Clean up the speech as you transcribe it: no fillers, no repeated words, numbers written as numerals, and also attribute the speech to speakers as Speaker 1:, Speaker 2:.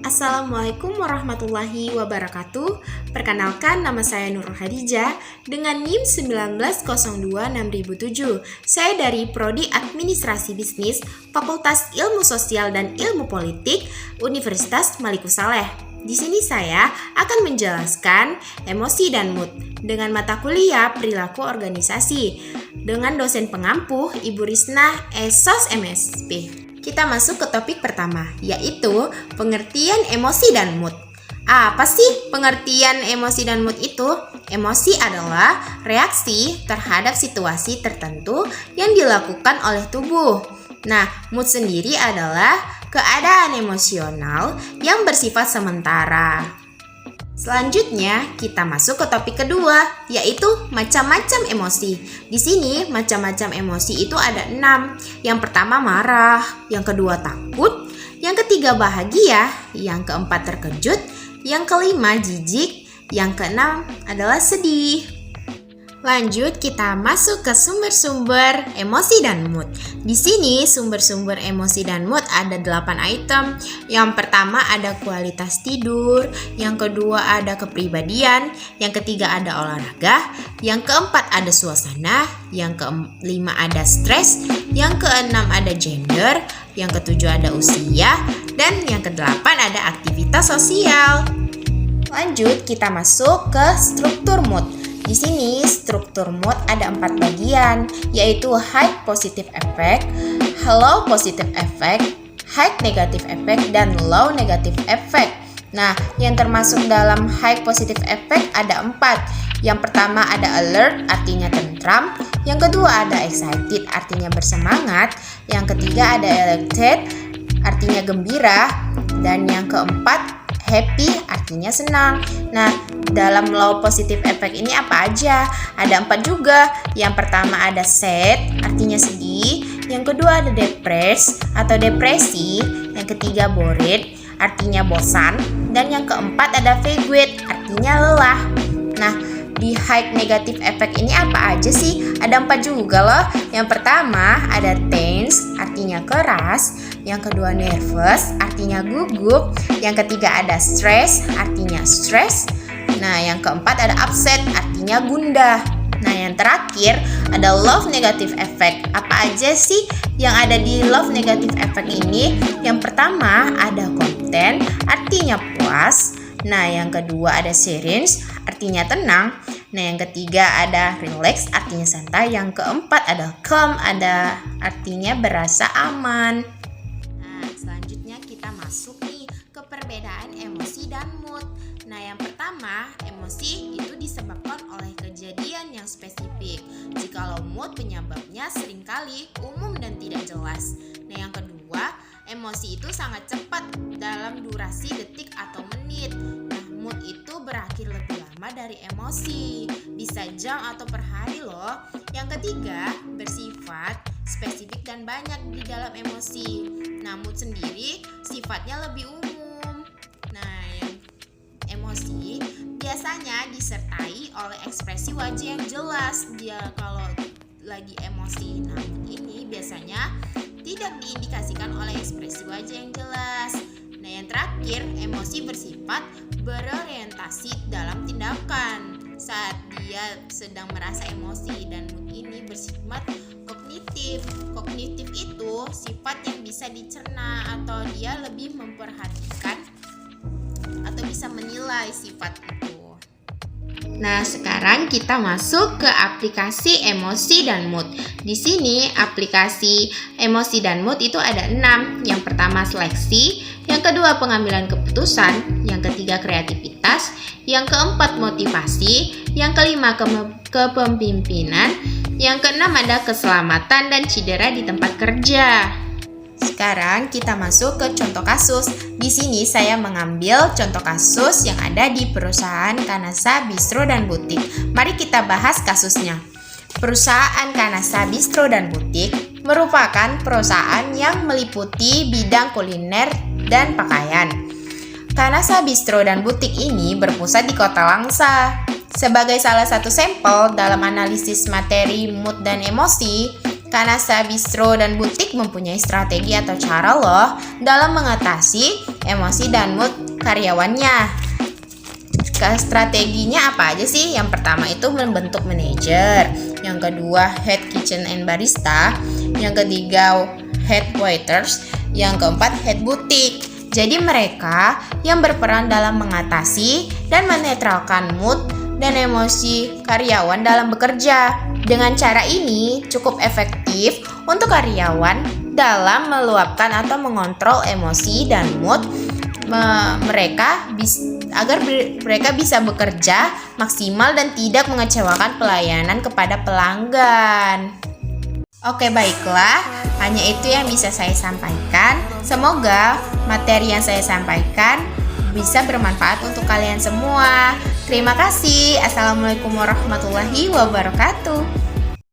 Speaker 1: Assalamualaikum warahmatullahi wabarakatuh. Perkenalkan, nama saya Nurul Hadijah dengan NIM 19026007. Saya dari Prodi Administrasi Bisnis, Fakultas Ilmu Sosial dan Ilmu Politik, Universitas Malikus Saleh. Di sini saya akan menjelaskan emosi dan mood dengan mata kuliah perilaku organisasi dengan dosen pengampu Ibu Risna Esos MSP. Kita masuk ke topik pertama, yaitu pengertian emosi dan mood. Apa sih pengertian emosi dan mood itu? Emosi adalah reaksi terhadap situasi tertentu yang dilakukan oleh tubuh. Nah, mood sendiri adalah keadaan emosional yang bersifat sementara. Selanjutnya, kita masuk ke topik kedua, yaitu macam-macam emosi. Di sini, macam-macam emosi itu ada 6. Yang pertama marah, yang kedua takut, yang ketiga bahagia, yang keempat terkejut, yang kelima jijik, yang keenam adalah sedih. Lanjut, kita masuk ke sumber-sumber emosi dan mood. Di sini sumber-sumber emosi dan mood ada 8 item. Yang pertama ada kualitas tidur, yang kedua ada kepribadian, yang ketiga ada olahraga, yang keempat ada suasana, yang kelima ada stres, yang keenam ada gender, yang ketujuh ada usia, dan yang kedelapan ada aktivitas sosial. Lanjut, kita masuk ke struktur mood. Di sini struktur mood ada 4 bagian, yaitu high positive effect, low positive effect, high negative effect, dan low negative effect. Nah, yang termasuk dalam high positive effect ada 4. Yang pertama ada alert, artinya tentram. Yang kedua ada excited, artinya bersemangat. Yang ketiga ada elated, artinya gembira. Dan yang keempat happy, artinya senang. Nah, dalam low positive effect ini apa aja? Ada 4 juga. Yang pertama ada sad, artinya sedih. Yang kedua ada depressed atau depresi. Yang ketiga bored, artinya bosan. Dan yang keempat ada fatigued, artinya lelah. Nah, di high negative effect ini apa aja sih? Ada 4 juga loh. Yang pertama ada tense, artinya keras. Yang kedua nervous, artinya gugup. Yang ketiga ada stress, artinya stress. Nah, yang keempat ada upset, artinya gundah. Nah, yang terakhir ada love negative effect. Apa aja sih yang ada di love negative effect ini? Yang pertama ada content, artinya puas. Nah, yang kedua ada serene, artinya tenang. Nah, yang ketiga ada relax, artinya santai. Yang keempat ada calm, ada artinya berasa aman. Nah, selanjutnya kita masuk nih ke perbedaan emosi dan mood. Nah, yang pertama, emosi itu disebabkan oleh kejadian yang spesifik. Jikalau mood penyebabnya seringkali umum dan tidak jelas. Nah, yang kedua, emosi itu sangat cepat dalam durasi detik atau menit. Nah, mood itu berakhir lebih lama dari emosi, bisa jam atau per hari loh. Yang ketiga, bersifat spesifik dan banyak di dalam emosi. Nah, mood sendiri sifatnya lebih umum. Nah, yang emosi biasanya disertai oleh ekspresi wajah yang jelas. Dia kalau lagi emosi, nah mood ini biasanya tidak diindikasikan oleh ekspresi wajah yang jelas. Nah, yang terakhir, emosi bersifat berorientasi dalam tindakan saat dia sedang merasa emosi, dan mood ini bersifat kognitif. Kognitif itu sifat yang bisa dicerna atau dia lebih memperhatikan atau bisa menilai sifat itu. Nah, sekarang kita masuk ke aplikasi emosi dan mood. Di sini aplikasi emosi dan mood itu ada 6. Yang pertama seleksi, yang kedua pengambilan keputusan, yang ketiga kreativitas, yang keempat motivasi, yang kelima kepemimpinan, yang keenam ada keselamatan dan cedera di tempat kerja. Sekarang kita masuk ke contoh kasus. Di sini saya mengambil contoh kasus yang ada di perusahaan Kanasa Bistro dan Butik. Mari kita bahas kasusnya. Perusahaan Kanasa Bistro dan Butik merupakan perusahaan yang meliputi bidang kuliner dan pakaian. Kanasa Bistro dan Butik ini berpusat di Kota Langsa. Sebagai salah satu sampel dalam analisis materi mood dan emosi, Kanasa Bistro dan butik mempunyai strategi atau cara loh dalam mengatasi emosi dan mood karyawannya. Strateginya apa aja sih? Yang pertama itu membentuk manajer, yang kedua head kitchen and barista, yang ketiga head waiters, yang keempat head butik. Jadi mereka yang berperan dalam mengatasi dan menetralkan mood dan emosi karyawan dalam bekerja. Dengan cara ini cukup efektif untuk karyawan dalam meluapkan atau mengontrol emosi dan mood mereka agar mereka bisa bekerja maksimal dan tidak mengecewakan pelayanan kepada pelanggan. Oke, baiklah, hanya itu yang bisa saya sampaikan. Semoga materi yang saya sampaikan bisa bermanfaat untuk kalian semua. Terima kasih. Assalamualaikum warahmatullahi wabarakatuh.